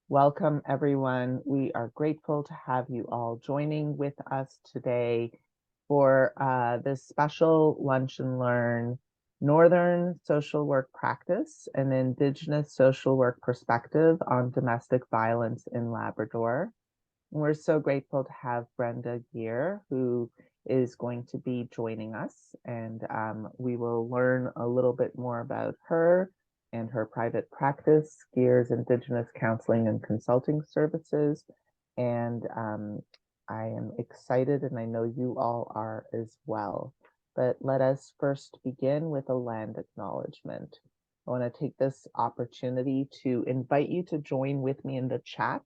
Welcome, everyone. We are grateful to have you all joining with us today for this special Lunch and Learn Northern Social Work Practice and Indigenous Social Work Perspective on Domestic Violence in Labrador. And we're so grateful to have Brenda Gear, who is going to be joining us, and we will learn a little bit more about her and her private practice, Gear's Indigenous Counseling and Consulting Services. And I am excited, and I know you all are as well. But let us first begin with a land acknowledgement. I want to take this opportunity to invite you to join with me in the chat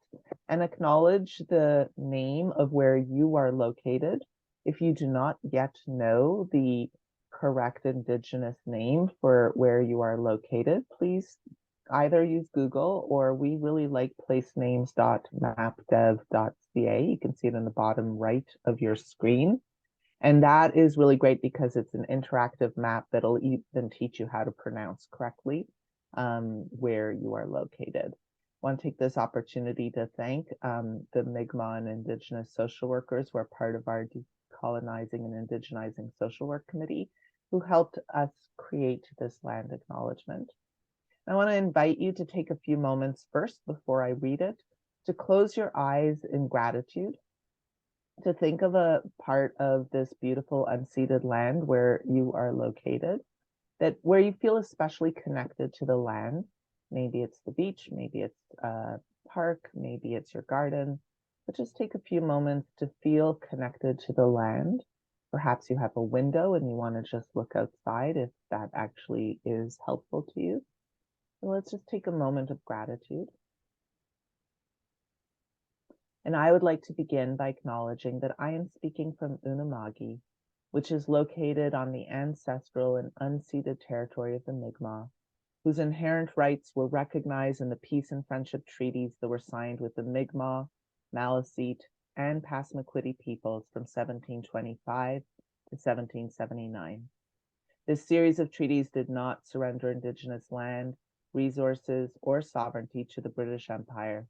and acknowledge the name of where you are located. If you do not yet know the correct Indigenous name for where you are located, please either use Google, or we really like placenames.mapdev.ca. You can see it in the bottom right of your screen. And that is really great because it's an interactive map that'll even teach you how to pronounce correctly where you are located. I want to take this opportunity to thank the Mi'kmaq and Indigenous social workers who are part of our Decolonizing and Indigenizing Social Work Committee, who helped us create this land acknowledgement. I want to invite you to take a few moments first before I read it, to close your eyes in gratitude, to think of a part of this beautiful unceded land where you are located, where you feel especially connected to the land. Maybe it's the beach, maybe it's a park, maybe it's your garden, but just take a few moments to feel connected to the land. Perhaps you have a window and you want to just look outside if that actually is helpful to you. So let's just take a moment of gratitude. And I would like to begin by acknowledging that I am speaking from Unama'ki, which is located on the ancestral and unceded territory of the Mi'kmaq, whose inherent rights were recognized in the peace and friendship treaties that were signed with the Mi'kmaq, Maliseet, and Passamaquoddy peoples from 1725 to 1779. This series of treaties did not surrender Indigenous land, resources, or sovereignty to the British Empire,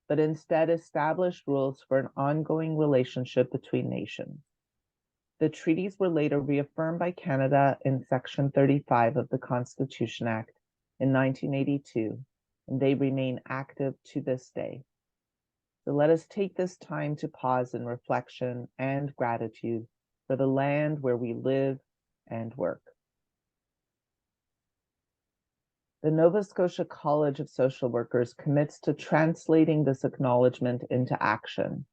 but instead established rules for an ongoing relationship between nations. The treaties were later reaffirmed by Canada in Section 35 of the Constitution Act in 1982, and they remain active to this day. So let us take this time to pause in reflection and gratitude for the land where we live and work. The Nova Scotia College of Social Workers commits to translating this acknowledgement into action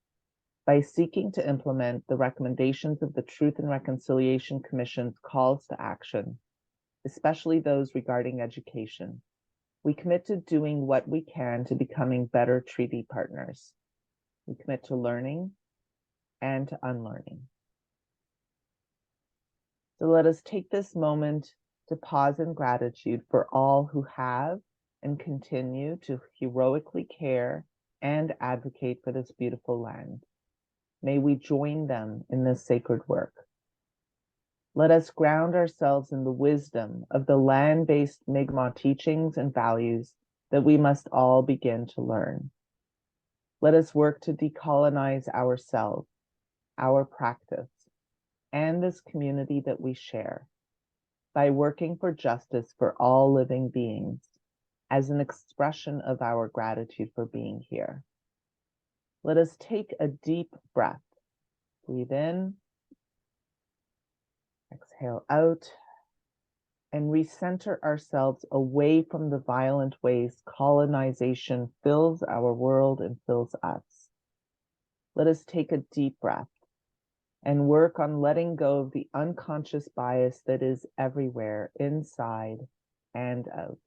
by seeking to implement the recommendations of the Truth and Reconciliation Commission's calls to action, especially those regarding education. We commit to doing what we can to becoming better treaty partners. We commit to learning and to unlearning. So let us take this moment to pause in gratitude for all who have and continue to heroically care and advocate for this beautiful land. May we join them in this sacred work. Let us ground ourselves in the wisdom of the land-based Mi'kmaq teachings and values that we must all begin to learn. Let us work to decolonize ourselves, our practice, and this community that we share, by working for justice for all living beings as an expression of our gratitude for being here. Let us take a deep breath. Breathe in, exhale out, and recenter ourselves away from the violent ways colonization fills our world and fills us. Let us take a deep breath and work on letting go of the unconscious bias that is everywhere, inside and out.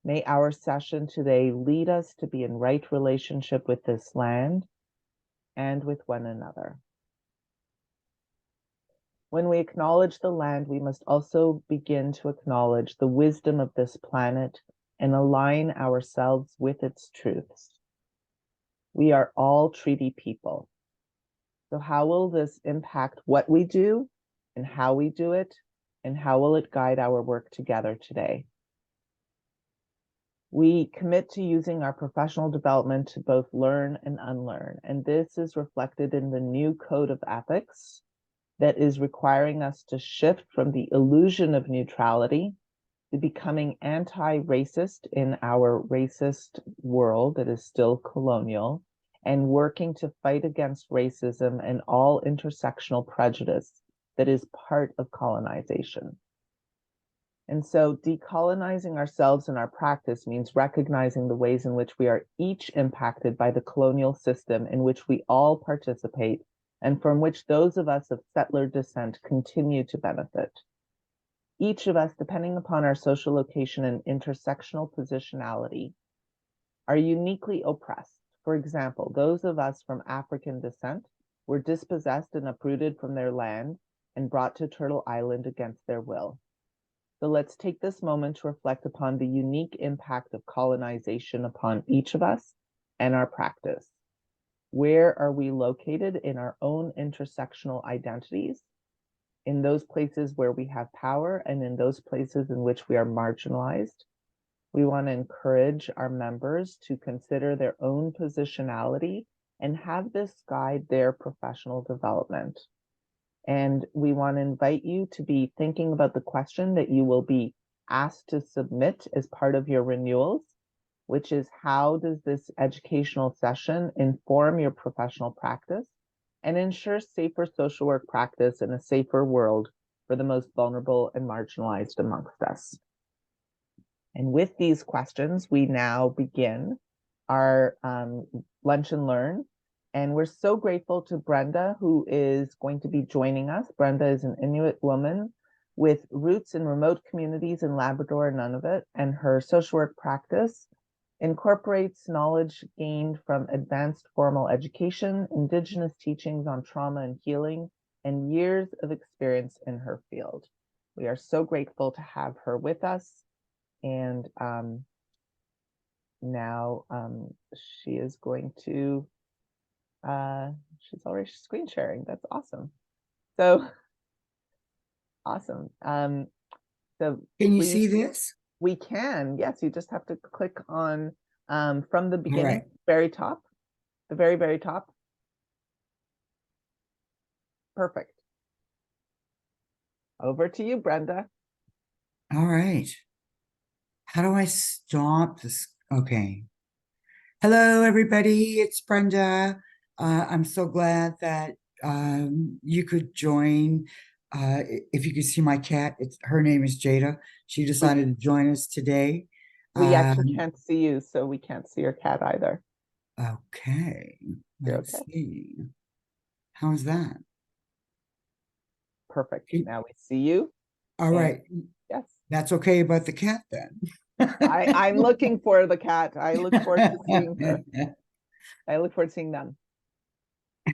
May our session today lead us to be in right relationship with this land and with one another. When we acknowledge the land, we must also begin to acknowledge the wisdom of this planet and align ourselves with its truths. We are all treaty people. So how will this impact what we do and how we do it, and how will it guide our work together today? We commit to using our professional development to both learn and unlearn, and this is reflected in the new code of ethics that is requiring us to shift from the illusion of neutrality to becoming anti-racist in our racist world that is still colonial, and working to fight against racism and all intersectional prejudice that is part of colonization. And so decolonizing ourselves in our practice means recognizing the ways in which we are each impacted by the colonial system in which we all participate and from which those of us of settler descent continue to benefit. Each of us, depending upon our social location and intersectional positionality, are uniquely oppressed. For example, those of us from African descent were dispossessed and uprooted from their land and brought to Turtle Island against their will. So let's take this moment to reflect upon the unique impact of colonization upon each of us and our practice. Where are we located in our own intersectional identities, in those places where we have power and in those places in which we are marginalized? We want to encourage our members to consider their own positionality and have this guide their professional development. And we want to invite you to be thinking about the question that you will be asked to submit as part of your renewals, which is, how does this educational session inform your professional practice and ensure safer social work practice in a safer world for the most vulnerable and marginalized amongst us? And with these questions, we now begin our lunch and learn. And we're so grateful to Brenda, who is going to be joining us. Brenda is an Inuit woman with roots in remote communities in Labrador and Nunavut, and her social work practice incorporates knowledge gained from advanced formal education, Indigenous teachings on trauma and healing, and years of experience in her field. We are so grateful to have her with us. And now she is going to, she's already screen sharing. That's awesome. So awesome. So can you see this? We can, yes. You just have to click on from the beginning, right. very top, the very, very top. Perfect. Over to you, Brenda. All right. How do I stop this? Okay. Hello, everybody. It's Brenda. I'm so glad that you could join. If you could see my cat, her name is Jada. She decided to join us today. We actually can't see you, so we can't see your cat either. Okay. Let's see. How's that? Perfect. Now we see you. All right. Yes. That's okay about the cat then. I'm looking for the cat. I look forward to seeing her. I look forward to seeing them.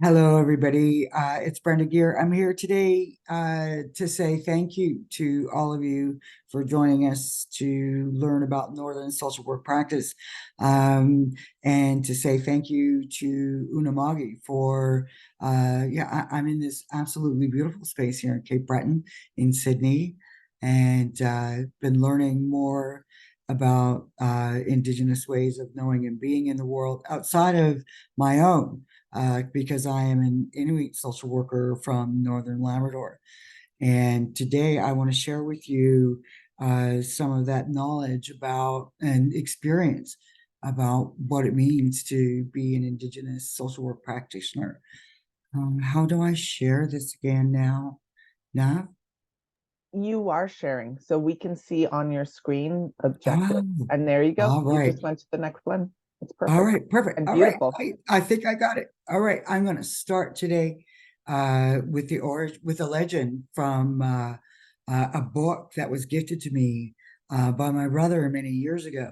Hello, everybody. It's Brenda Gear. I'm here today to say thank you to all of you for joining us to learn about Northern social work practice, and to say thank you to Unamagi for, I'm in this absolutely beautiful space here in Cape Breton in Sydney, and been learning more about Indigenous ways of knowing and being in the world outside of my own. Because I am an Inuit social worker from Northern Labrador. And today I want to share with you some of that knowledge about and experience about what it means to be an Indigenous social work practitioner. How do I share this again now? Nav? You are sharing, so we can see on your screen objective. And there you go. All right. You just went to the next one. It's perfect. All right, perfect. And all beautiful. Right. I think I got it. All right, I'm going to start today with a legend from a book that was gifted to me by my brother many years ago,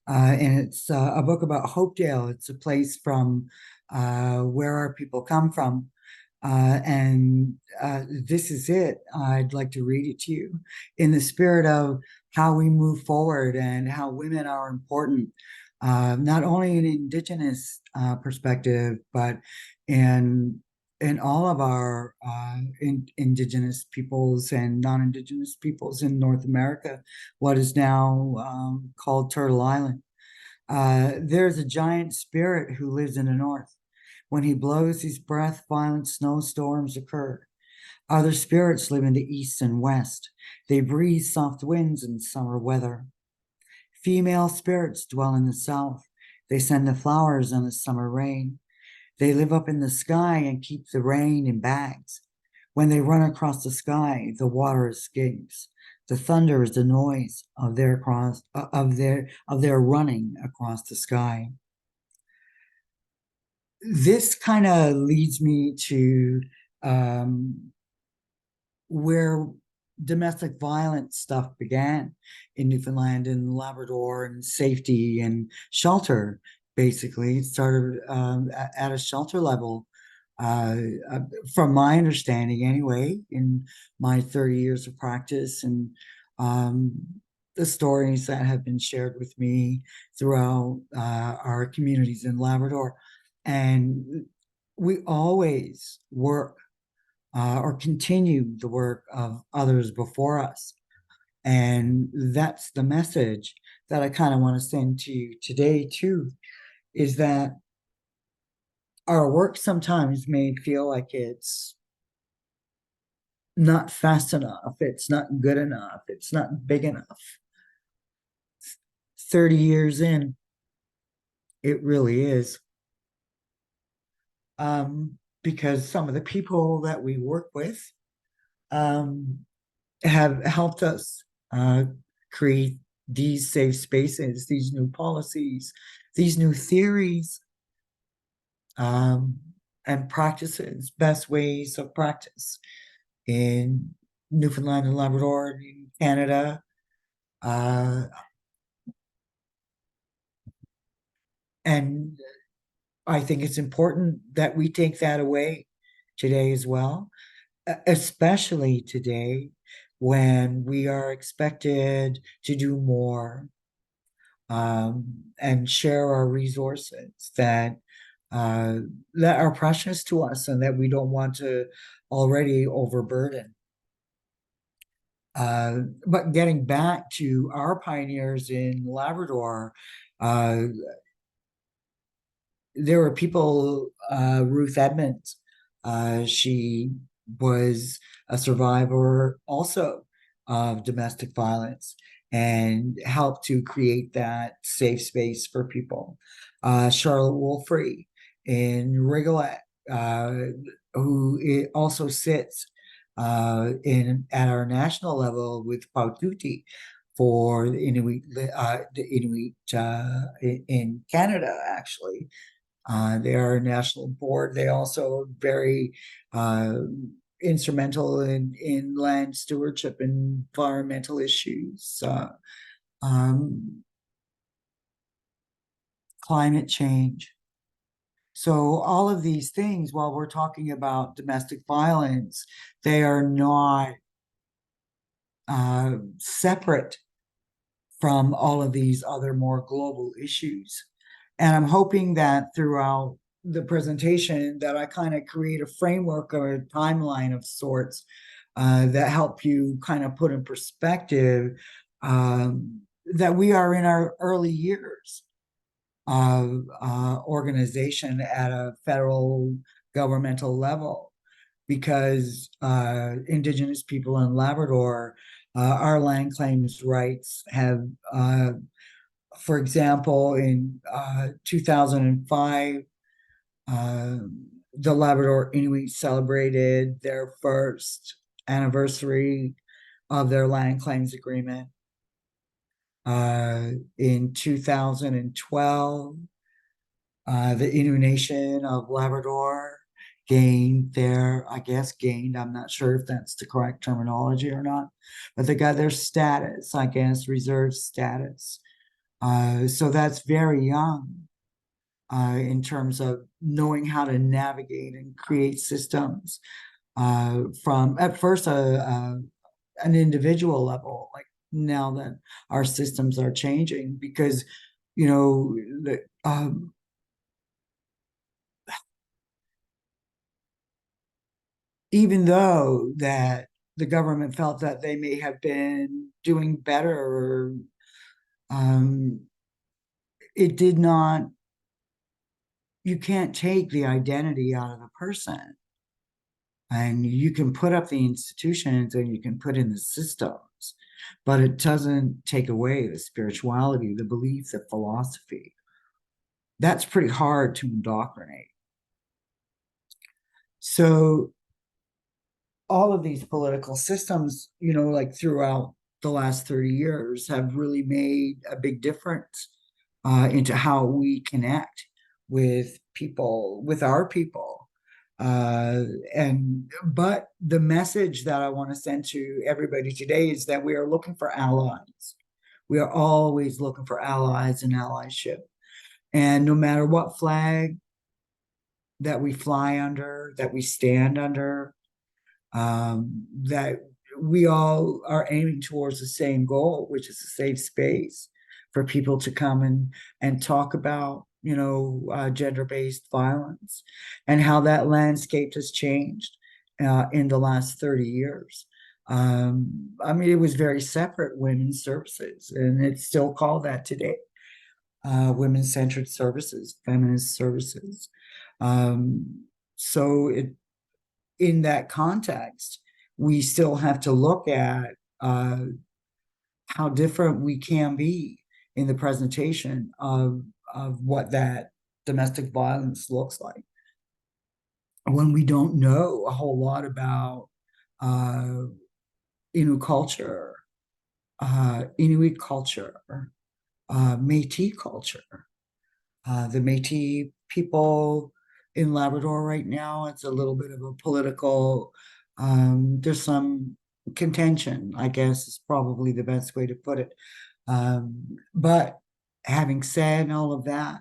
and it's a book about Hopedale. It's a place from where our people come from, and this is it. I'd like to read it to you in the spirit of how we move forward and how women are important, not only in Indigenous perspective, but in all of our Indigenous peoples and non-Indigenous peoples in North America, what is now called Turtle Island. There's a giant spirit who lives in the north. When he blows his breath, violent snowstorms occur. Other spirits live in the east and west. They breathe soft winds in summer weather. Female spirits dwell in the south. They send the flowers in the summer rain. They live up in the sky and keep the rain in bags. When they run across the sky, the water escapes. The thunder is the noise of their running across the sky. This kind of leads me to where domestic violence stuff began in Newfoundland and Labrador, and safety and shelter. Basically, it started at a shelter level. From my understanding, anyway, in my 30 years of practice, and um, the stories that have been shared with me throughout our communities in Labrador. And we always work or continue the work of others before us. And that's the message that I kind of want to send to you today, too, is that our work sometimes may feel like it's not fast enough, it's not good enough, it's not big enough. 30 years in, it really is. Because some of the people that we work with um, have helped us create these safe spaces, these new policies, these new theories, and practices, best ways of practice in Newfoundland and Labrador, in Canada. And I think it's important that we take that away today as well, especially today when we are expected to do more and share our resources uh, that are precious to us and that we don't want to already overburden. But getting back to our pioneers in Labrador, uh, there were people, Ruth Edmonds, she was a survivor also of domestic violence and helped to create that safe space for people. Charlotte Wolfrey in Rigolet, who also sits in at our national level with Paututi for the Inuit in Canada, actually. They are a national board. They also very uh, instrumental in land stewardship and environmental issues, um, climate change. So all of these things, while we're talking about domestic violence, they are not separate from all of these other more global issues. And I'm hoping that throughout the presentation that I kind of create a framework or a timeline of sorts that help you kind of put in perspective that we are in our early years of organization at a federal governmental level, because Indigenous people in Labrador, our land claims rights have, for example, in 2005, the Labrador Inuit celebrated their first anniversary of their land claims agreement. In 2012, the Innu Nation of Labrador gained their, I guess gained, I'm not sure if that's the correct terminology or not, but they got their status, I guess, reserve status. So that's very young in terms of knowing how to navigate and create systems from at first an individual level, like now that our systems are changing, because you know even though that the government felt that they may have been doing better or it did not, you can't take the identity out of the person. And you can put up the institutions and you can put in the systems, but it doesn't take away the spirituality, the belief, the philosophy. That's pretty hard to indoctrinate. So all of these political systems, like throughout the last 30 years have really made a big difference into how we connect with people, with our people. But the message that I want to send to everybody today is that we are looking for allies. We are always looking for allies and allyship. And no matter what flag that we fly under, that we stand under, that we all are aiming towards the same goal, which is a safe space for people to come and talk about, gender-based violence and how that landscape has changed in the last 30 years. I mean, it was very separate women's services, and it's still called that today. Women-centered services, feminist services. So in that context, we still have to look at how different we can be in the presentation of what that domestic violence looks like when we don't know a whole lot about Inuit culture, Inuit culture, Métis culture. The Métis people in Labrador right now, it's a little bit of a political, there's some contention, I guess is probably the best way to put it. But having said all of that,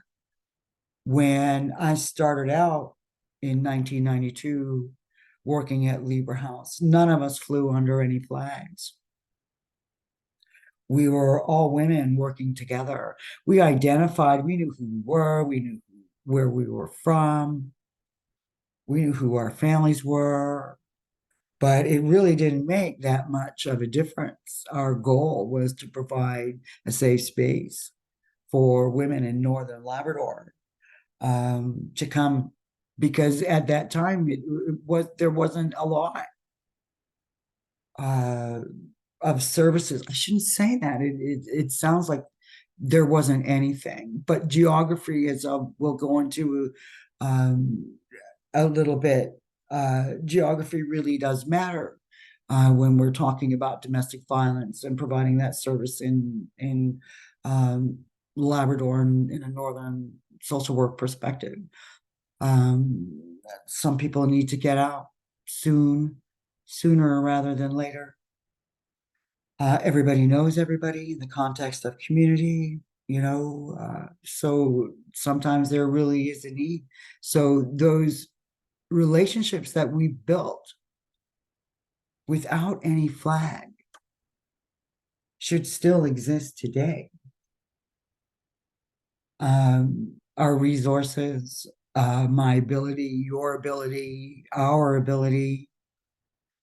when I started out in 1992 working at Libra House, none of us flew under any flags. We were all women working together. We identified, we knew who we were, we knew where we were from, we knew who our families were, but it really didn't make that much of a difference. Our goal was to provide a safe space for women in Northern Labrador to come, because at that time there wasn't a lot of services. I shouldn't say that. It sounds like there wasn't anything, but geography is we'll go into a little bit. Geography really does matter when we're talking about domestic violence and providing that service in Labrador and in a northern social work perspective. Some people need to get out sooner rather than later. Everybody knows everybody in the context of community, so sometimes there really is a need. So those relationships that we built without any flag should still exist today. Our resources, my ability, your ability, our ability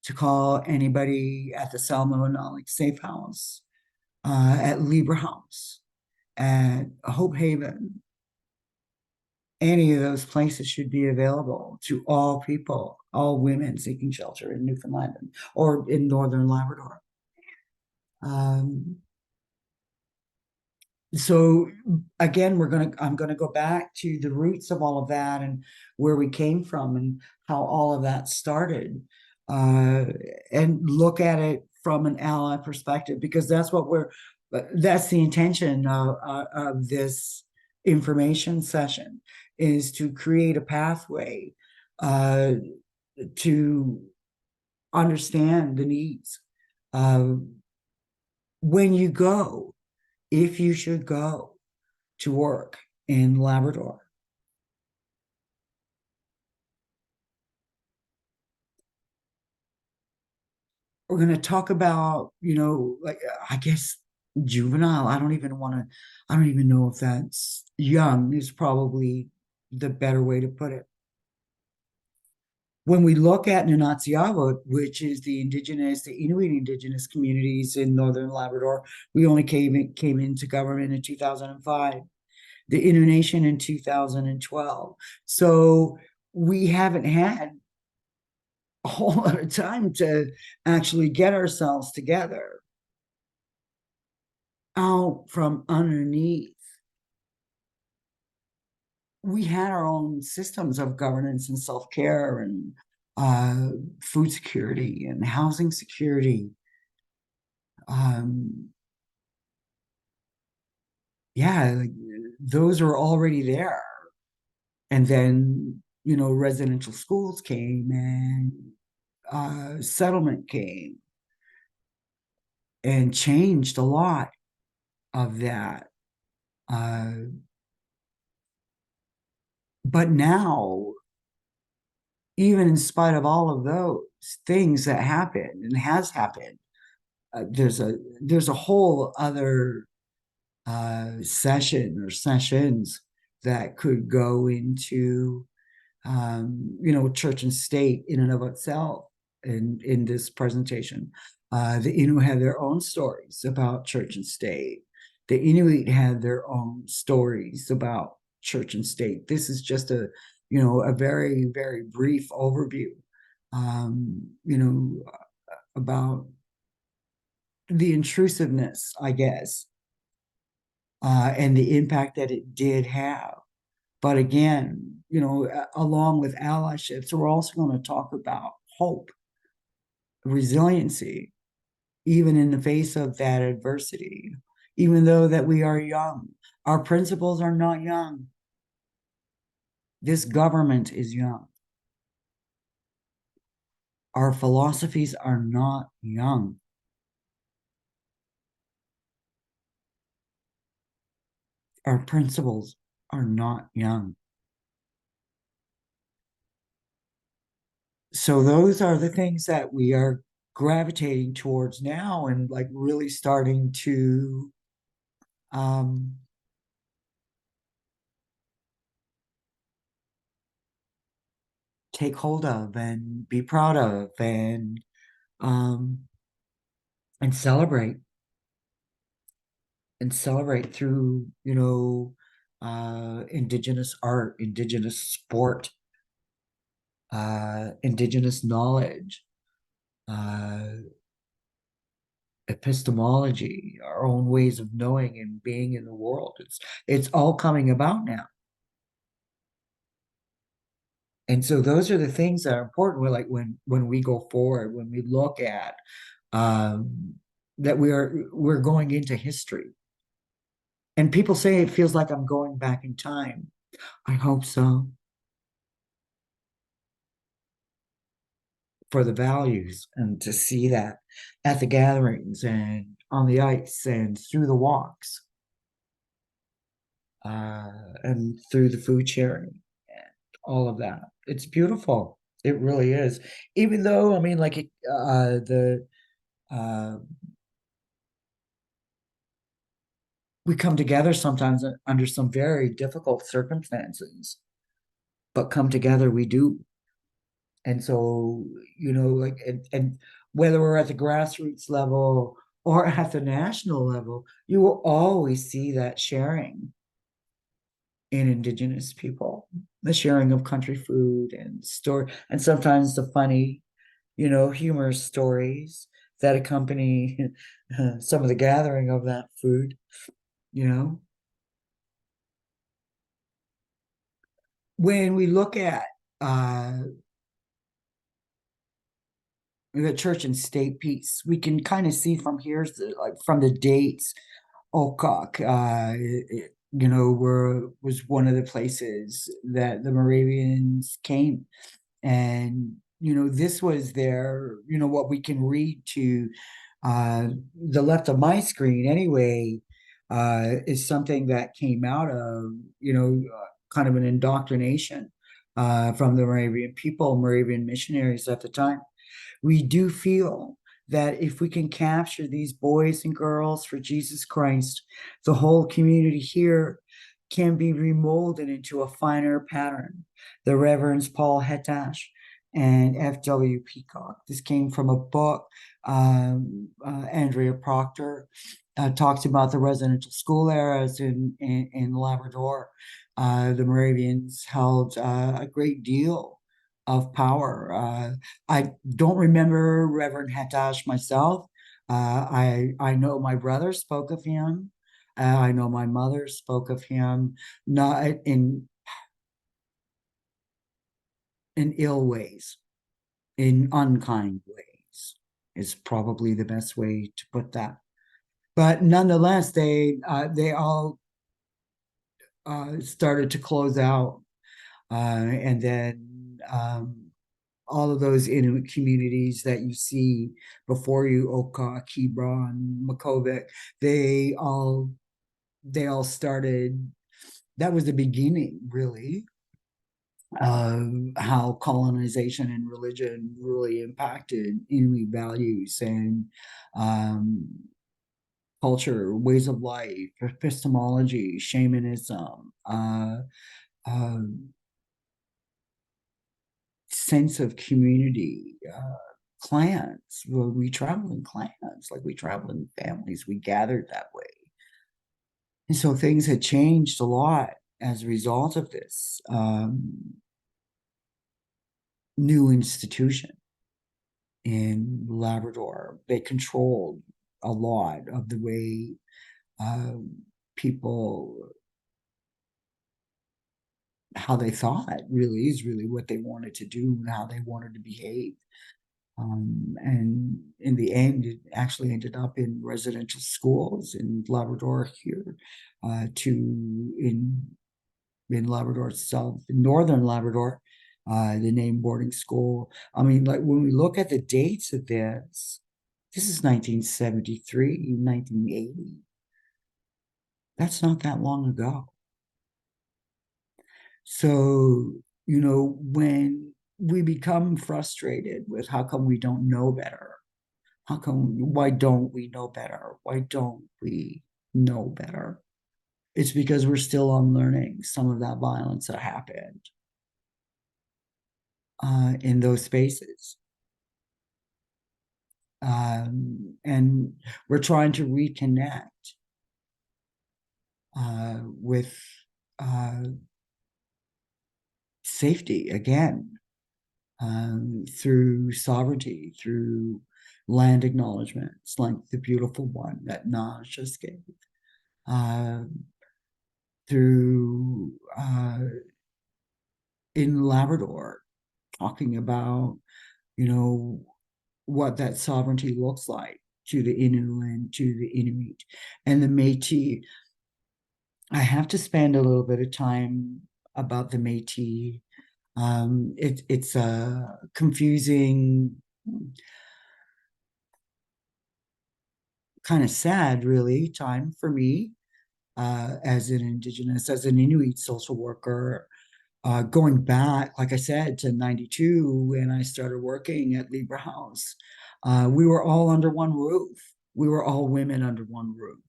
to call anybody at the Salmonelic Safe House, at Libra House, at Hope Haven, any of those places should be available to all people, all women seeking shelter in Newfoundland or in Northern Labrador. So again, I'm gonna go back to the roots of all of that and where we came from and how all of that started, and look at it from an ally perspective, because that's the intention of this information session, is to create a pathway to understand the needs. When you go, if you should go to work in Labrador, we're going to talk about, like, I guess, juvenile. I don't even know if that's young is probably the better way to put it. When we look at NSCSW, which is the Inuit Indigenous communities in Northern Labrador, we only came into government in 2005. the Innu Nation in 2012. So we haven't had a whole lot of time to actually get ourselves together out from underneath. We had our own systems of governance and self-care and food security and housing security. Yeah, like, those are already there. And then, residential schools came and settlement came and changed a lot of that. But now, even in spite of all of those things that happened and has happened, there's a whole other session or sessions that could go into church and state in and of itself in this presentation. The Innu had their own stories about church and state. The Inuit had their own stories about church and state. This is just a very, very brief overview, about the intrusiveness, I guess, and the impact that it did have. But again, along with allyships, we're also going to talk about hope, resiliency, even in the face of that adversity, even though that we are young. Our principles are not young. This government is young. Our philosophies are not young. Our principles are not young. So those are the things that we are gravitating towards now and like really starting to take hold of and be proud of um, and celebrate through Indigenous art, Indigenous sport, Indigenous knowledge, uh, epistemology, our own ways of knowing and being in the world. It's all coming about now. And so those are the things that are important. We're like when we go forward, when we look at um, that we're going into history. And people say it feels like I'm going back in time. I hope so. For the values and to see that at the gatherings and on the ice and through the walks and through the food sharing and all of that. It's beautiful. It really is. Even though, I mean, like uh, we come together sometimes under some very difficult circumstances, but come together we do. And so, like, and whether we're at the grassroots level or at the national level, you will always see that sharing in Indigenous people, the sharing of country food and story, and sometimes the funny, humorous stories that accompany some of the gathering of that food, you know. When we look at uh, the church and state piece, we can kind of see from here, like from the dates, Okok, was one of the places that the Moravians came. And, this was their, what we can read to the left of my screen anyway, is something that came out of, kind of an indoctrination from the Moravian people, Moravian missionaries at the time. We do feel that if we can capture these boys and girls for Jesus Christ, the whole community here can be remolded into a finer pattern. The Reverends Paul Hetash and F.W. Peacock. This came from a book, Andrea Proctor, talks about the residential school eras in Labrador. The Moravians held a great deal of power. I don't remember Reverend Hatash myself. I know my brother spoke of him. I know my mother spoke of him, not in ill ways, in unkind ways, is probably the best way to put that. But nonetheless, they all started to close out, and then all of those Inuit communities that you see before you, Oka, Kibron, Makovic, they all started. That was the beginning, really, of how colonization and religion really impacted Inuit values and um, culture, ways of life, epistemology, shamanism, um, sense of community, clans. Well, we travel in clans, like we travel in families, we gathered that way. And so things had changed a lot as a result of this new institution in Labrador. They controlled a lot of the way people, how they thought really is really what they wanted to do and how they wanted to behave. And in the end, it actually ended up in residential schools in Labrador here, to in Labrador itself, in northern Labrador, the name boarding school. I mean, like when we look at the dates of this is 1973, 1980. That's not that long ago. So, when we become frustrated with how come we don't know better? Why don't we know better? Why don't we know better? It's because we're still unlearning some of that violence that happened in those spaces. And we're trying to reconnect with safety again, through sovereignty, through land acknowledgements like the beautiful one that Naj just gave, through in Labrador, talking about, what that sovereignty looks like to the Innu and to the Inuit and the Métis. I have to spend a little bit of time about the Métis. It's a confusing, kind of sad, really, time for me as an Indigenous, as an Inuit social worker. Going back, like I said, to 92 when I started working at Libra House, we were all under one roof. We were all women under one roof.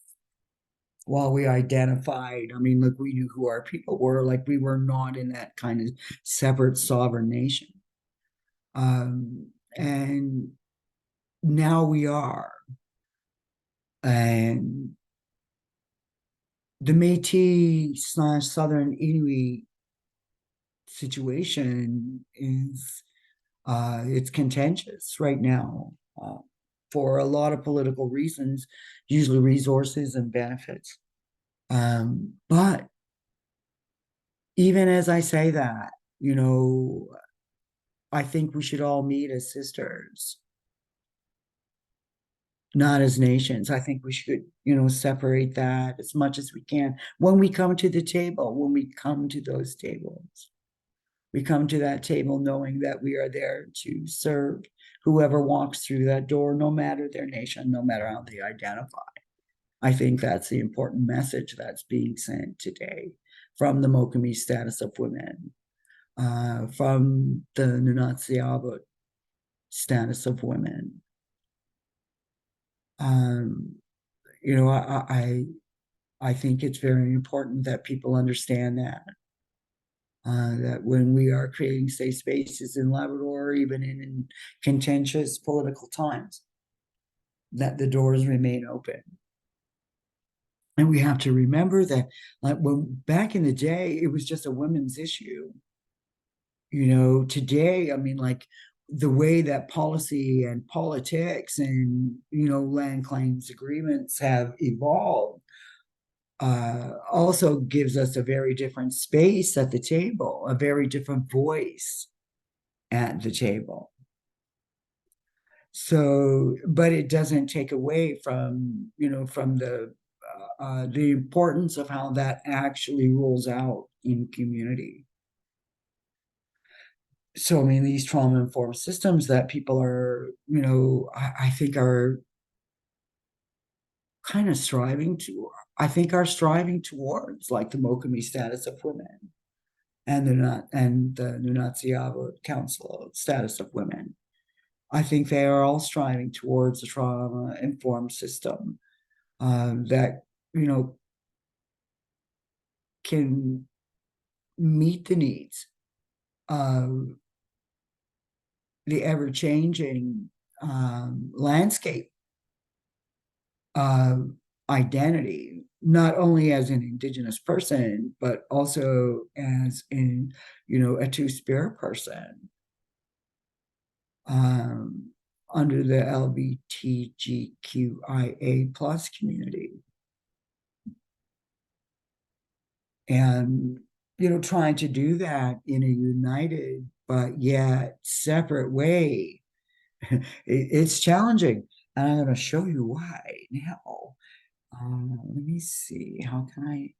While we identified, I mean, look, we knew who our people were, like we were not in that kind of separate sovereign nation. And now we are. And the Métis / Southern Inuit situation is it's contentious right now, for a lot of political reasons, usually resources and benefits. But even as I say that, I think we should all meet as sisters, not as nations. I think we should, separate that as much as we can when we come to the table, when we come to those tables. We come to that table knowing that we are there to serve whoever walks through that door, no matter their nation, no matter how they identify. I think that's the important message that's being sent today from the Mokami status of women, from the NSCSW status of women. I think it's very important that people understand that when we are creating safe spaces in Labrador, even in contentious political times, that the doors remain open. And we have to remember that, like, when back in the day, it was just a women's issue. Today, I mean, like, the way that policy and politics and, land claims agreements have evolved, also gives us a very different space at the table, a very different voice at the table. So, but it doesn't take away from the importance of how that actually rolls out in community. So, I mean, these trauma-informed systems that people are, I think are kind of striving towards, like the Mokami status of women and the NSCSW Council status of women. I think they are all striving towards a trauma-informed system that, can meet the needs of the ever-changing landscape of identity, not only as an Indigenous person, but also as a two-spirit person under the LGBTQIA plus community. And, trying to do that in a united but yet separate way, it's challenging. And I'm going to show you why now. Let me see. How can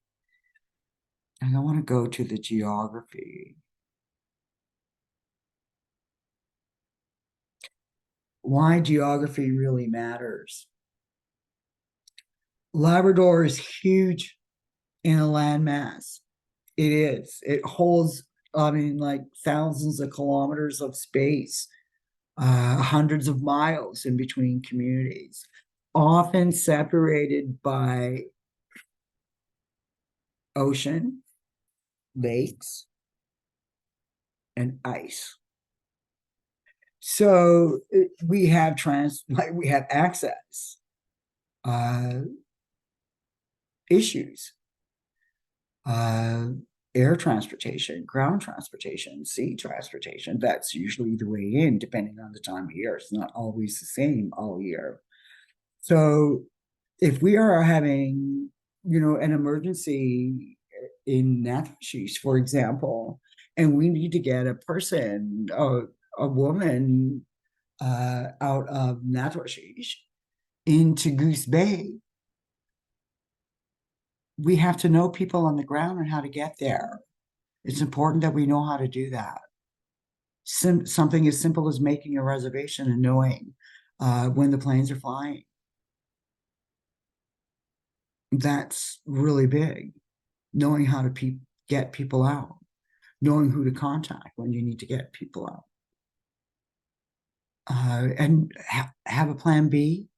I want to go to the geography. Why geography really matters. Labrador is huge in a landmass. It is. It holds, I mean, like thousands of kilometers of space, hundreds of miles in between communities, often separated by ocean, lakes, and ice. So we have we have access issues, air transportation, ground transportation, sea transportation. That's usually the way in, depending on the time of year. It's not always the same all year. So if we are having, an emergency in Natchitoches, for example, and we need to get a person, a woman out of Natchitoches into Goose Bay, we have to know people on the ground and how to get there. It's important that we know how to do that. Something as simple as making a reservation and knowing when the planes are flying. That's really big. Knowing how to get people out, knowing who to contact when you need to get people out. And have a plan B.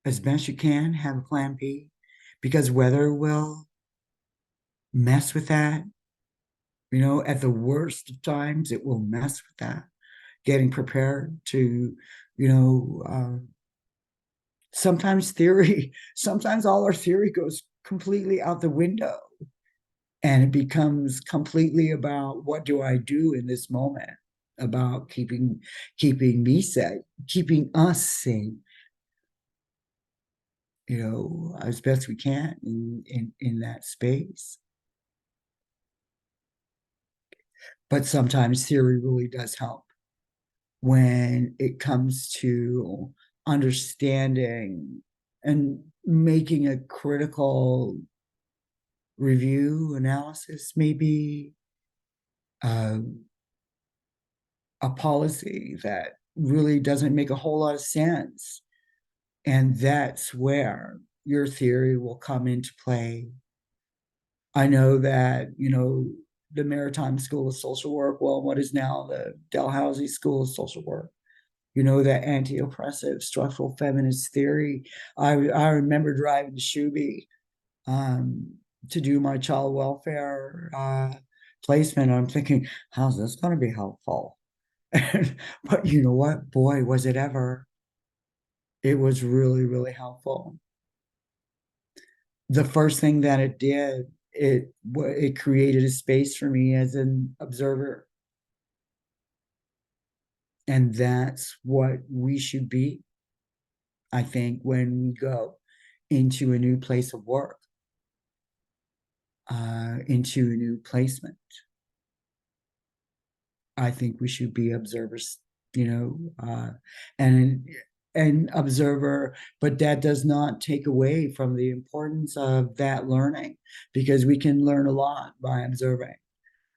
As best you can, have a plan B, because weather will mess with that. At the worst of times, it will mess with that. Getting prepared to, sometimes all our theory goes completely out the window, and it becomes completely about what do I do in this moment, about keeping me safe, keeping us safe, as best we can in that space. But sometimes theory really does help when it comes to understanding and making a critical review analysis, maybe a policy that really doesn't make a whole lot of sense. And that's where your theory will come into play. I know that, the Maritime School of Social Work, well, what is now the Dalhousie School of Social Work, that anti-oppressive structural feminist theory. I remember driving to Shuby to do my child welfare placement. I'm thinking, how's this going to be helpful? But you know what? Boy, was it ever. It was really, really helpful. the first thing that it did, it created a space for me as an observer. And that's what we should be, I think, when we go into a new place of work, into a new placement. I think we should be observers, you know, and an observer, but that does not take away from the importance of that learning, because we can learn a lot by observing.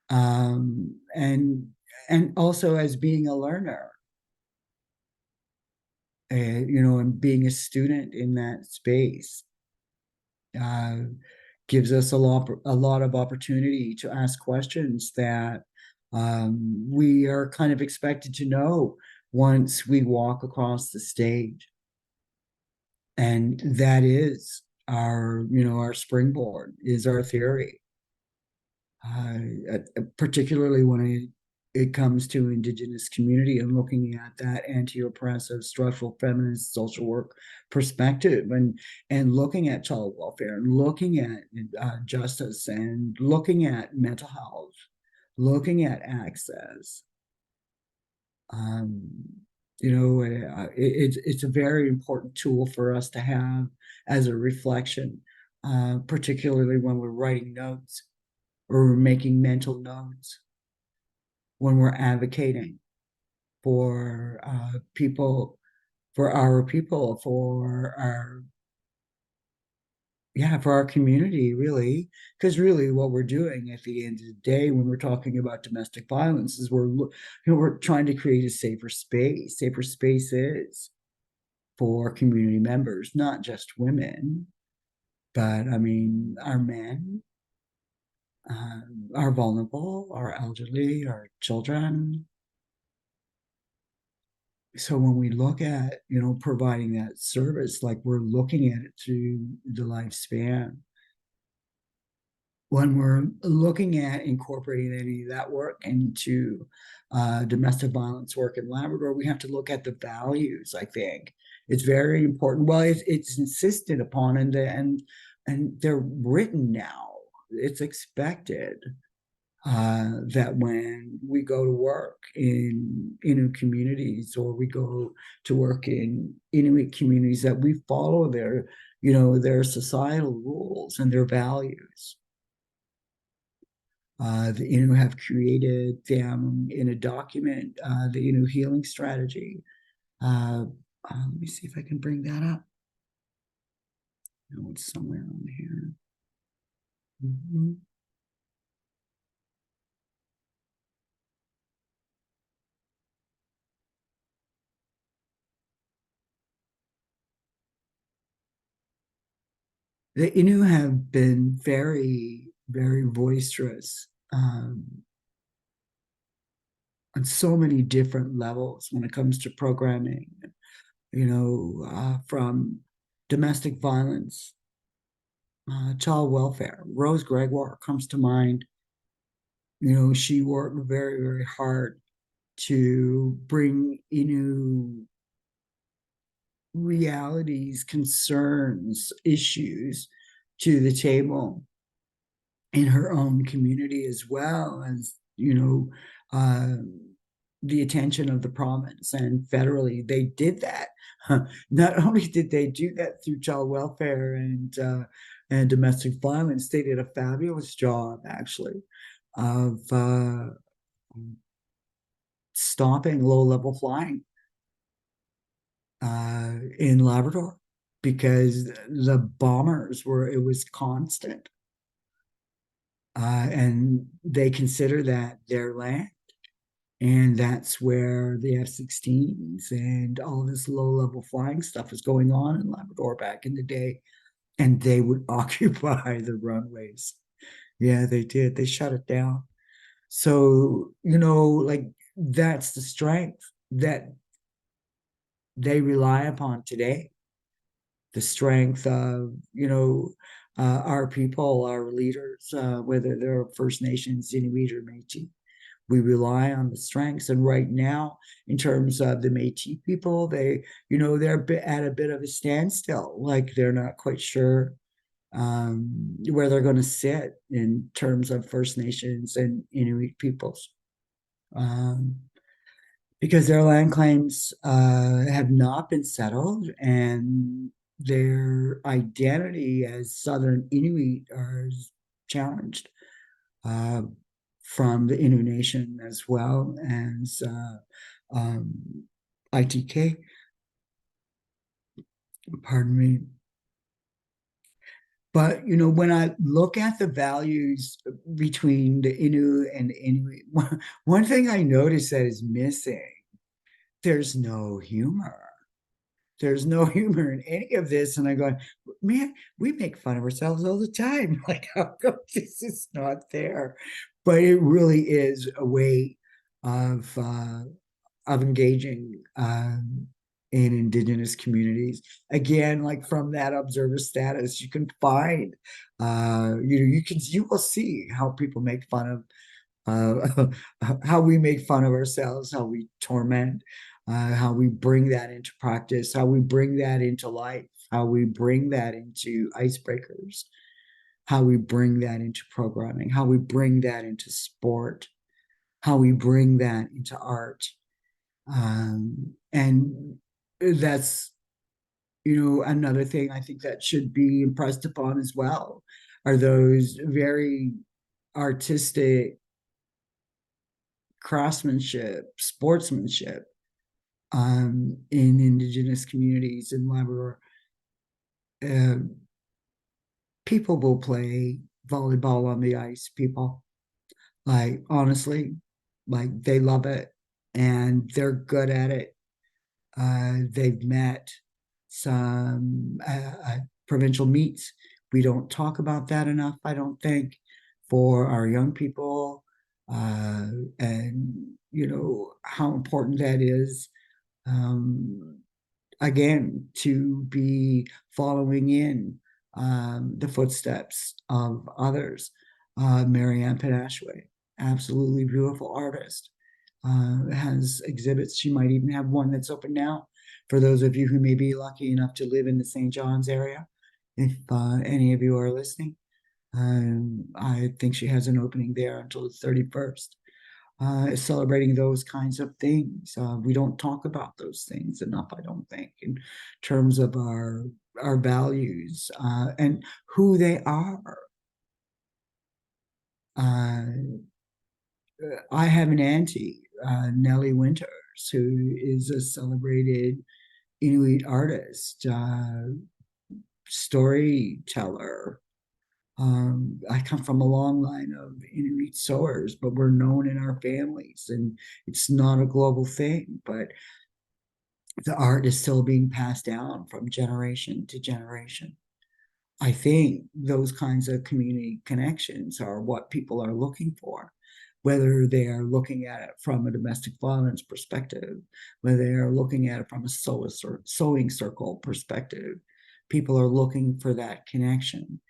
Um, and and also as being a learner, you know, and being a student in that space, uh, gives us a lot of opportunity to ask questions that, we are kind of expected to know once we walk across the stage. And that is our, you know, our springboard is our theory, particularly when it comes to Indigenous community and looking at that anti-oppressive structural feminist social work perspective, and looking at child welfare and looking at justice and looking at mental health, looking at access. Um, you know, it's a very important tool for us to have as a reflection, particularly when we're writing notes or we're making mental notes, when we're advocating for people, for our people, for our, yeah, for our community, really. Because really what we're doing at the end of the day when we're talking about domestic violence is you know, we're trying to create a safer spaces for community members, not just women, but I mean our men, our vulnerable, our elderly, our children. So when we look at, you know, providing that service, like we're looking at it through the lifespan. When we're looking at incorporating any of that work into domestic violence work in Labrador, we have to look at the values. I think it's very important. Well, it's insisted upon, and they're written now. It's expected that when we go to work in Inuit communities, or we go to work in Inuit communities, that we follow their, you know, their societal rules and their values. The Inuit have created them in a document, the Inuit healing strategy. Let me see if I can bring that up. No, it's somewhere on here. Mhm. The Innu have been very, very boisterous, on so many different levels when it comes to programming, you know, from domestic violence, child welfare. Rose Gregoire comes to mind. You know, she worked very, very hard to bring Innu realities, concerns, issues to the table in her own community, as well as, you know, the attention of the province and federally. They did that. Not only did they do that through child welfare and domestic violence, they did a fabulous job, actually, of stopping low-level flying in Labrador, because the bombers were, it was constant. And they consider that their land. And that's where the F-16s and all this low-level flying stuff was going on in Labrador back in the day. And they would occupy the runways. Yeah, they did. They shut it down. So, you know, like, that's the strength that they rely upon today. The strength of, you know, our people, our leaders, whether they're First Nations, Inuit, or Métis. We rely on the strengths. And right now, in terms of the Métis people, they, you know, they're at a bit of a standstill. Like, they're not quite sure where they're going to sit in terms of First Nations and Inuit peoples. Because their land claims have not been settled, and their identity as Southern Inuit are challenged from the Innu Nation as well as ITK. Pardon me. But when I look at the values between the Innu and the Inuit, one thing I notice that is missing, there's no humor. There's no humor in any of this. And I go, man, we make fun of ourselves all the time. Like, how come this is not there? But it really is a way of engaging in Indigenous communities. Again, like from that observer status, you can find, you will see how people make fun of, how we make fun of ourselves, how we torment, how we bring that into practice, how we bring that into life, how we bring that into icebreakers, how we bring that into programming, how we bring that into sport, how we bring that into art. And that's, another thing I think that should be impressed upon as well, are those very artistic craftsmanship, sportsmanship in Indigenous communities in Labrador. People will play volleyball on the ice, people. Like, honestly, like they love it and they're good at it. They've met some provincial meets. We don't talk about that enough, I don't think, for our young people. And how important that is, again, to be following in the footsteps of others. Marianne Panashway, absolutely beautiful artist, has exhibits. She might even have one that's open now for those of you who may be lucky enough to live in the St. John's area. If any of you are listening, I think she has an opening there until the 31st. Celebrating those kinds of things. We don't talk about those things enough, I don't think, in terms of our values and who they are. I have an auntie, Nellie Winters, who is a celebrated Inuit artist, storyteller. I come from a long line of Inuit sewers, but we're known in our families, and it's not a global thing, but the art is still being passed down from generation to generation. I think those kinds of community connections are what people are looking for, whether they are looking at it from a domestic violence perspective, whether they are looking at it from a sewing circle perspective. People are looking for that connection.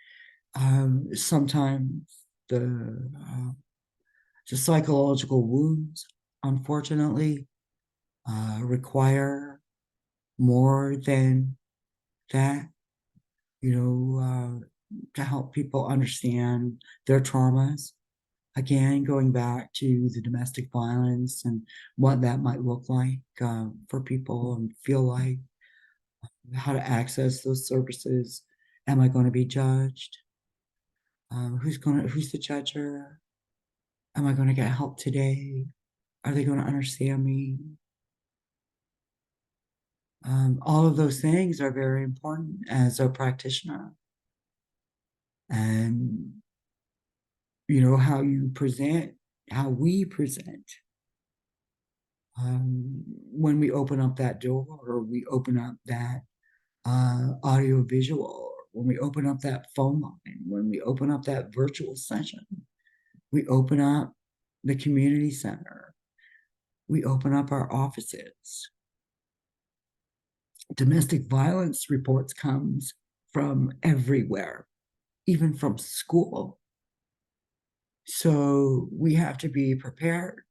Sometimes the psychological wounds, unfortunately, require more than that, to help people understand their traumas. Again, going back to the domestic violence and what that might look like for people, and feel like how to access those services. Am I going to be judged? Who's the judger? Am I going to get help today? Are they going to understand me? All of those things are very important as a practitioner. And, how you present, how we present. When we open up that door, or we open up that audio visual, when we open up that phone line, when we open up that virtual session, we open up the community center, we open up our offices. Domestic violence reports comes from everywhere, even from school. So we have to be prepared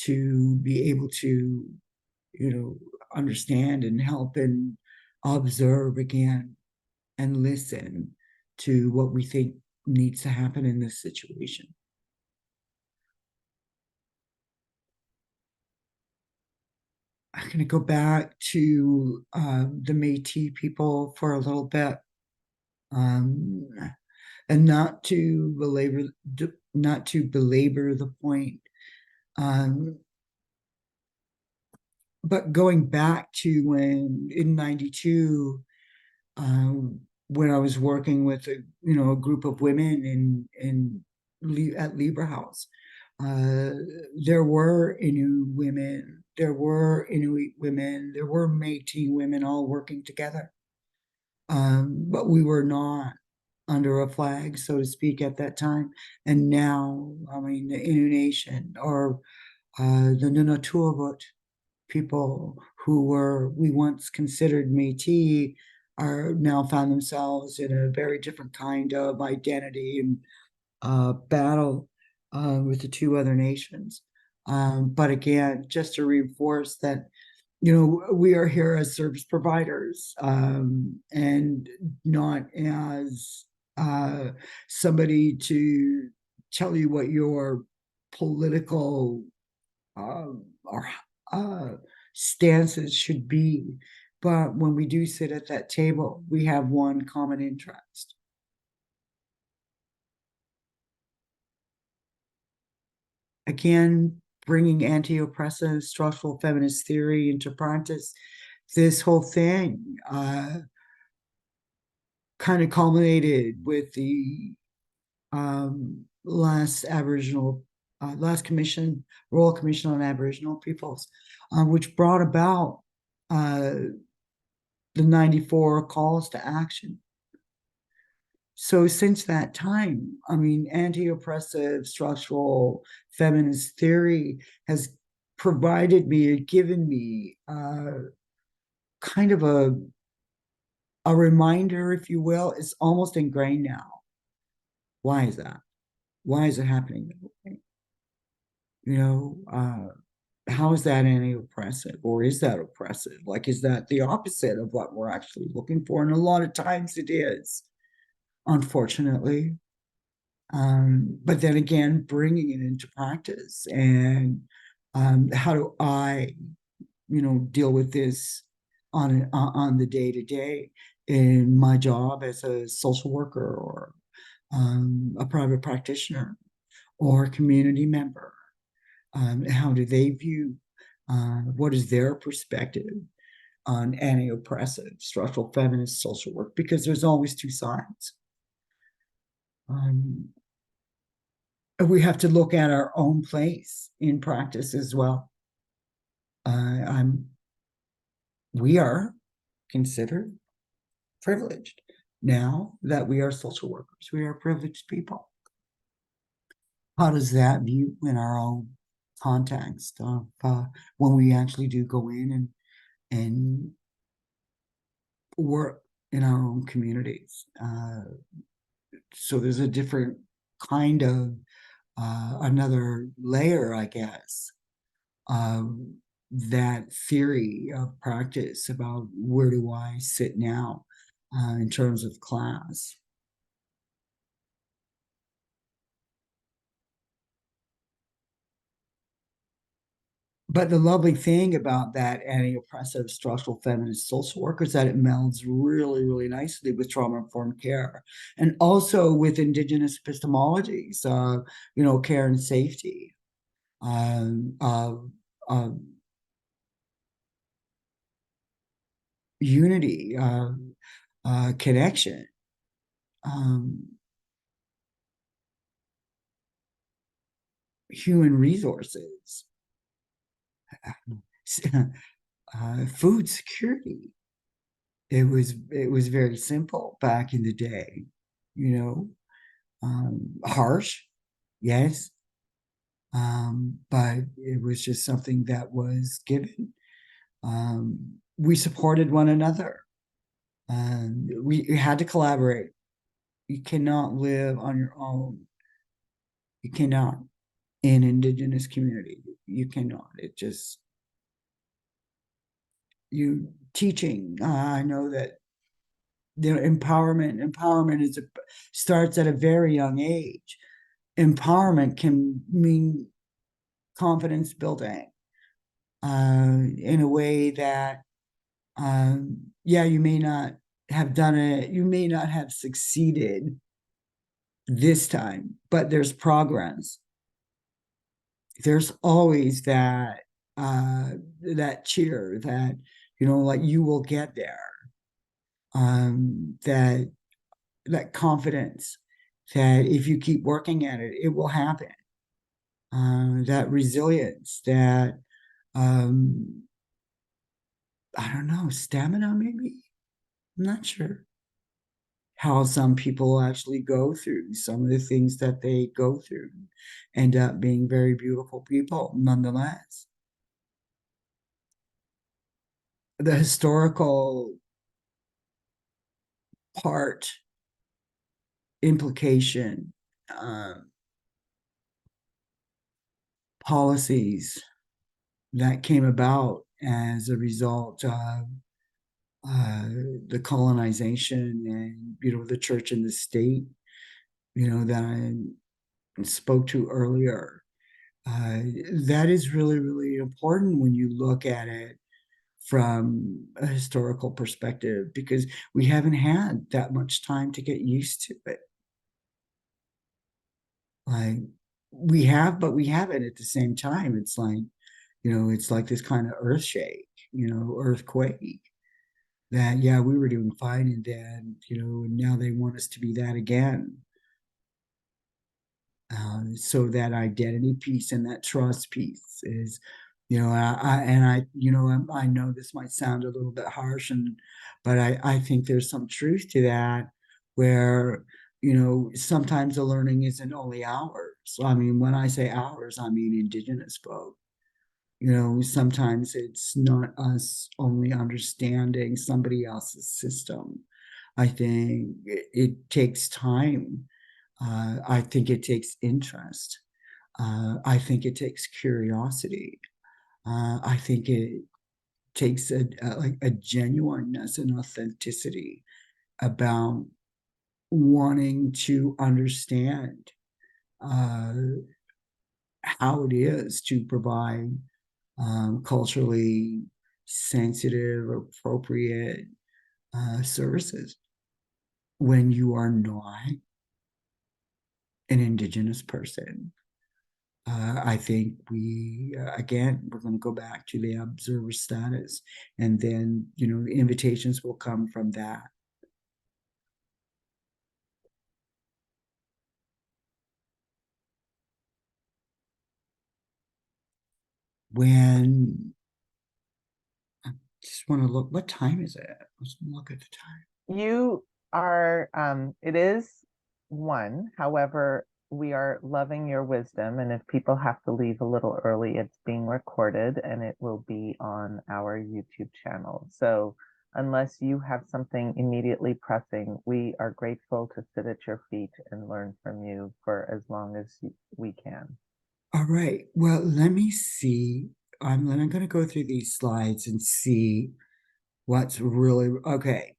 to be able to, understand and help and observe again and listen to what we think needs to happen in this situation. I'm going to go back to the Métis people for a little bit, and not to belabor the point, but going back to when in '92, when I was working with a group of women at Libra House. There were Inuit women, there were Inuit women, there were Métis women all working together. But we were not under a flag, so to speak, at that time. And now, I mean, the Innu Nation or the Nunavut people who we once considered Métis are now found themselves in a very different kind of identity and battle with the two other nations. But again, just to reinforce that, we are here as service providers, and not as somebody to tell you what your political or stances should be. But when we do sit at that table, we have one common interest. Again, bringing anti-oppressive structural feminist theory into practice, this whole thing kind of culminated with the last Royal Commission on Aboriginal Peoples, which brought about the 94 calls to action. So since that time, I mean, anti-oppressive structural feminist theory has given me kind of a reminder, if you will. It's almost ingrained now. Why is that? Why is it happening that way? How is that anti-oppressive, or is that oppressive? Like, is that the opposite of what we're actually looking for? And a lot of times it is, unfortunately. But then again, bringing it into practice and how do I, deal with this on the day to day in my job as a social worker or a private practitioner or a community member? How do they view? What is their perspective on anti-oppressive structural feminist social work? Because there's always two sides. We have to look at our own place in practice as well. We are considered privileged now that we are social workers. We are privileged people. How does that view in our own context of when we actually do go in and work in our own communities? So there's a different kind of another layer, I guess, of that theory of practice about where do I sit now in terms of class. But the lovely thing about that anti-oppressive structural feminist social work is that it melds really, really nicely with trauma-informed care and also with Indigenous epistemologies, care and safety, unity, connection. Human resources, food security. It was very simple back in the day, harsh, yes, but it was just something that was given. We supported one another. We had to collaborate. You cannot live on your own. You cannot in Indigenous community. You cannot. It just teaching. I know that empowerment starts at a very young age. Empowerment can mean confidence building in a way that, yeah, you may not have done it, you may not have succeeded this time, but there's progress. There's always that cheer that, like, you will get there. That confidence that if you keep working at it, it will happen. That resilience, that um, I don't know, stamina maybe. I'm not sure how some people actually go through some of the things that they go through, end up being very beautiful people nonetheless. The historical part, implication, policies that came about as a result of the colonization and, the church and the state, that I spoke to earlier. That is really, really important when you look at it from a historical perspective, because we haven't had that much time to get used to it. Like, we have, but we haven't at the same time. It's like, it's like this kind of earth shake, earthquake, that, yeah, we were doing fine, and then, and now they want us to be that again. So that identity piece and that trust piece is, I know this might sound a little bit harsh, but I think there's some truth to that, where, sometimes the learning isn't only ours. I mean, when I say ours, I mean Indigenous folk. Sometimes it's not us only understanding somebody else's system. I think it takes time. I think it takes interest. I think it takes curiosity. I think it takes like a genuineness and authenticity about wanting to understand uh, how it is to provide culturally sensitive, appropriate services when you are not an Indigenous person. I think again, we're going to go back to the observer status, and then, the invitations will come from that. When I just want to look, what time is it? Let's look at the time. You are, it is 1. However, we are loving your wisdom. And if people have to leave a little early, it's being recorded and it will be on our YouTube channel. So unless you have something immediately pressing, we are grateful to sit at your feet and learn from you for as long as we can. All right. Well, let me see. I'm going to go through these slides and see what's really okay.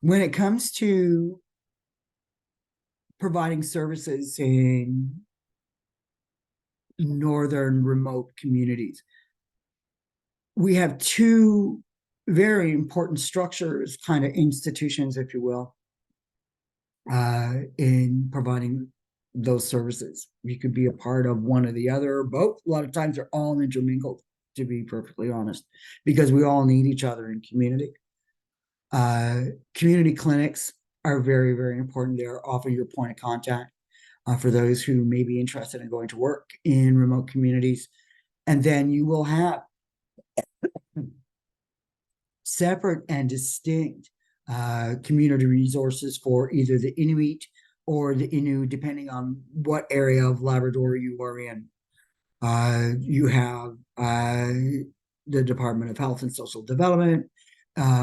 When it comes to providing services in northern remote communities, we have 2 very important structures, kind of institutions, if you will, in providing those services. You could be a part of one or the other, or both. A lot of times they're all intermingled, to be perfectly honest, because we all need each other in community. Community clinics are very, very important. They're often your point of contact for those who may be interested in going to work in remote communities. And then you will have separate and distinct community resources for either the Inuit or the Innu, depending on what area of Labrador you are in. You have the Department of Health and Social Development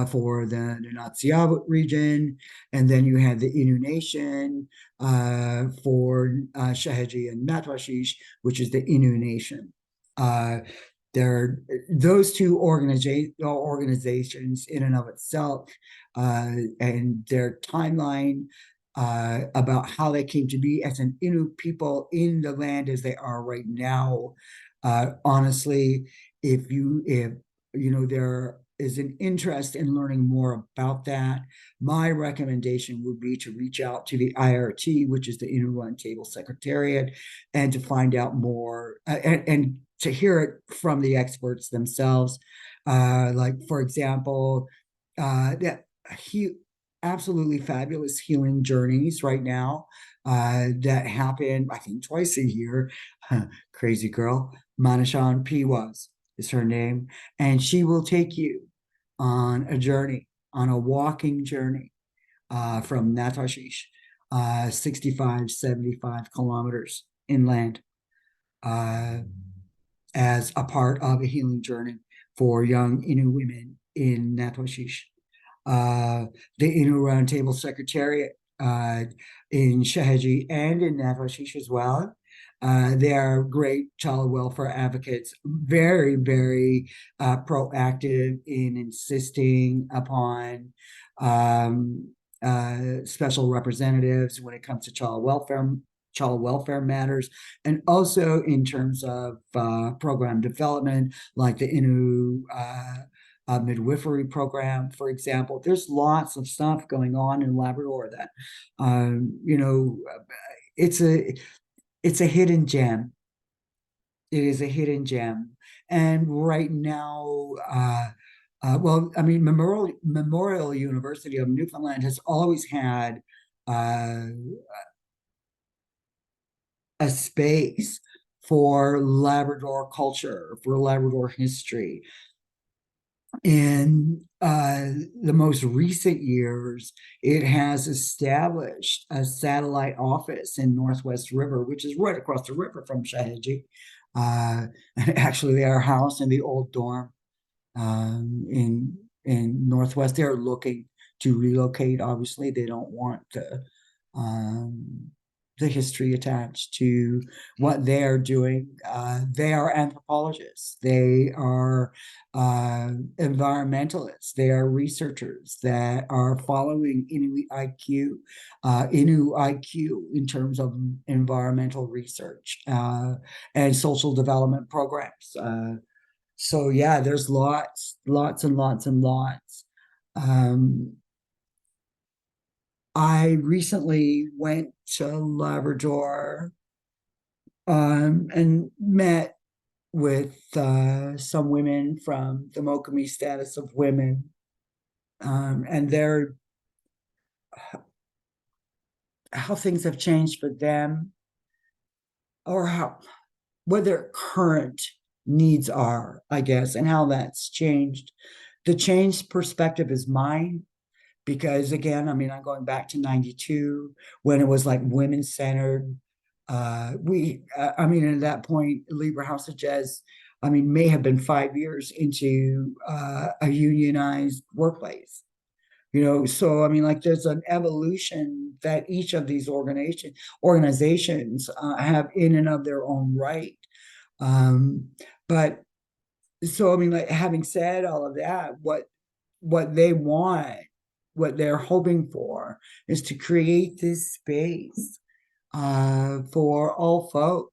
for the NSCSW region, and then you have the Innu Nation for Shaheji and Matwashish, which is the Innu Nation. There, those two organizations in and of itself, and their timeline about how they came to be as an Inuit people in the land as they are right now. Honestly, if you know there is an interest in learning more about that, my recommendation would be to reach out to the IRT, which is the Inuit Roundtable Secretariat, and to find out more and to hear it from the experts themselves. Like, for example, that he absolutely fabulous healing journeys right now that happen, I think, twice a year. Crazy girl, Manashan Piwas is her name, and she will take you on a journey, on a walking journey from Natashish, 65, 75 kilometers inland. Uh, as a part of a healing journey for young Innu women in Natwashish. The Innu Roundtable Secretariat in Shahaji and in Natwashish as well. They are great child welfare advocates, very, very proactive in insisting upon special representatives when it comes to child welfare matters, and also in terms of program development, like the Innu midwifery program, for example. There's lots of stuff going on in Labrador that, you know, it's a hidden gem. It is a hidden gem, and right now. Well, I mean, Memorial University of Newfoundland has always had uh, a space for Labrador culture, for Labrador history. In the most recent years, it has established a satellite office in Northwest River, which is right across the river from Shahaji. And actually, they are housed in the old dorm in Northwest. They're looking to relocate. Obviously, they don't want um, the history attached to what they're doing. They are anthropologists. They are environmentalists. They are researchers that are following Innu IQ in terms of environmental research and social development programs. So yeah, there's lots and lots and lots. Um, I recently went to Labrador and met with some women from the Mokami status of women, and their how things have changed for them, or how what their current needs are, I guess, and how that's changed. The changed perspective is mine because, again, I mean, I'm going back to 92 when it was like women centered. I mean, at that point, Libra House of Jazz, I mean, may have been 5 years into a unionized workplace. You know, so I mean, like, there's an evolution that each of these organizations have in and of their own right. Um, but so I mean, like, having said all of that, what they want, what they're hoping for, is to create this space for all folk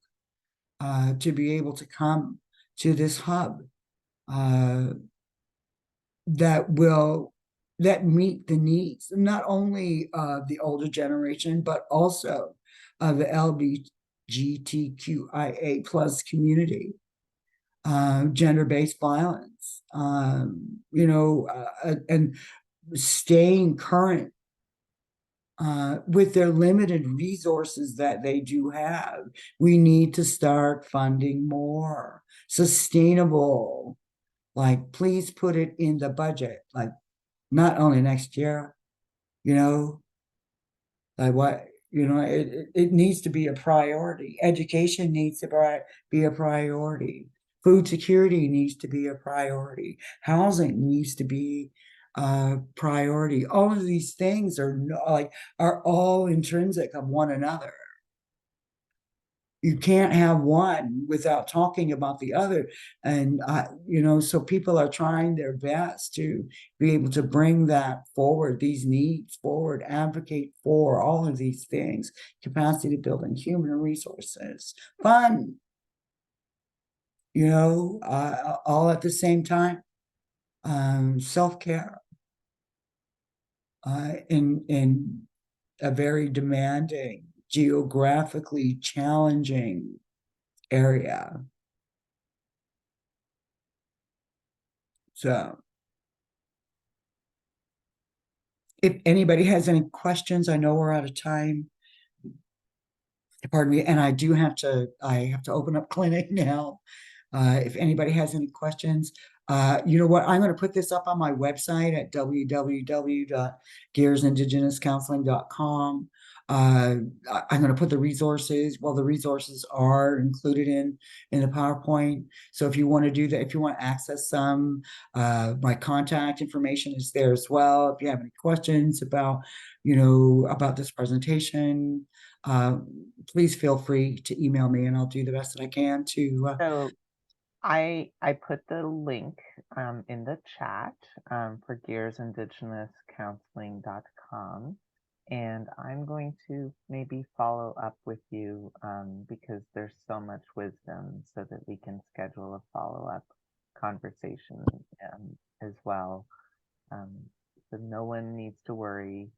to be able to come to this hub uh, that will that meet the needs not only of the older generation but also of the LGBTQIA plus community. Gender-based violence, and staying current with their limited resources that they do have. We need to start funding more sustainable. Like, please put it in the budget. Like, not only next year, you know, like what, it needs to be a priority. Education needs to be a priority. Food security needs to be a priority. Housing needs to be a priority. All of these things are all intrinsic of one another. You can't have one without talking about the other. And, so people are trying their best to be able to bring that forward, these needs forward, advocate for all of these things, capacity building, human resources, fun, all at the same time, self-care, in a very demanding, geographically challenging area. So if anybody has any questions, I know we're out of time. Pardon me, and I have to open up clinic now. If anybody has any questions, you know what? I'm going to put this up on my website at www.gearsindigenouscounseling.com. I'm going to put the resources. Well, the resources are included in the PowerPoint. So if you want to do that, if you want to access some, my contact information is there as well. If you have any questions about this presentation, please feel free to email me and I'll do the best that I can to. So I put the link in the chat for gearsindigenouscounseling.com. And I'm going to maybe follow up with you because there's so much wisdom so that we can schedule a follow-up conversation as well. So no one needs to worry.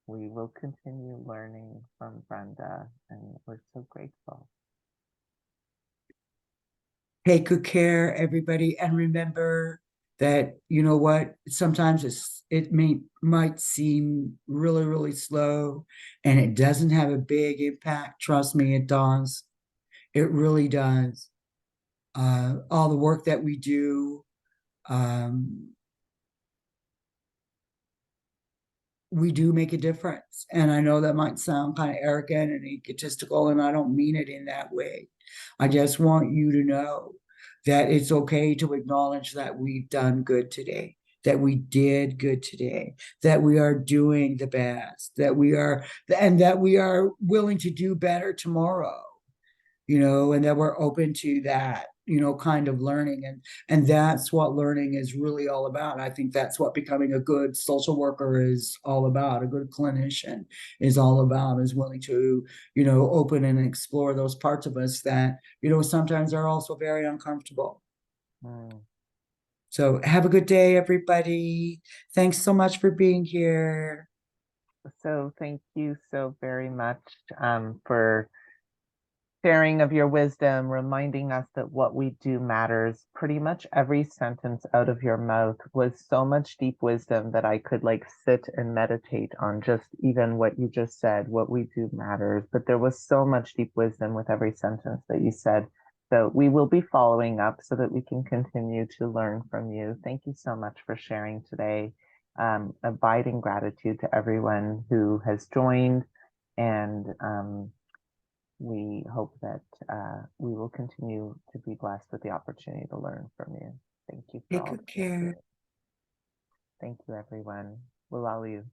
We will continue learning from Brenda, and we're so grateful. Take good care, everybody, and remember that you know what, sometimes might seem really, really slow and it doesn't have a big impact. Trust me, it does. It really does. All the work that we do, we do make a difference. And I know that might sound kind of arrogant and egotistical, and I don't mean it in that way. I just want you to know that it's okay to acknowledge that we've done good today, that we did good today, that we are doing the best, and that we are willing to do better tomorrow, and that we're open to that, kind of learning. And that's what learning is really all about. I think that's what becoming a good social worker is all about. A good clinician is all about, is willing to, open and explore those parts of us that, sometimes are also very uncomfortable. Mm. So have a good day, everybody. Thanks so much for being here. So thank you so very much for sharing of your wisdom, reminding us that what we do matters. Pretty much every sentence out of your mouth was so much deep wisdom that I could sit and meditate on just even what you just said. What we do matters, but there was so much deep wisdom with every sentence that you said. So we will be following up so that we can continue to learn from you. Thank you so much for sharing today. Abiding gratitude to everyone who has joined, and we hope that we will continue to be blessed with the opportunity to learn from you. Thank you for Take all good that you're care. doing. Thank you, everyone. We'll all you.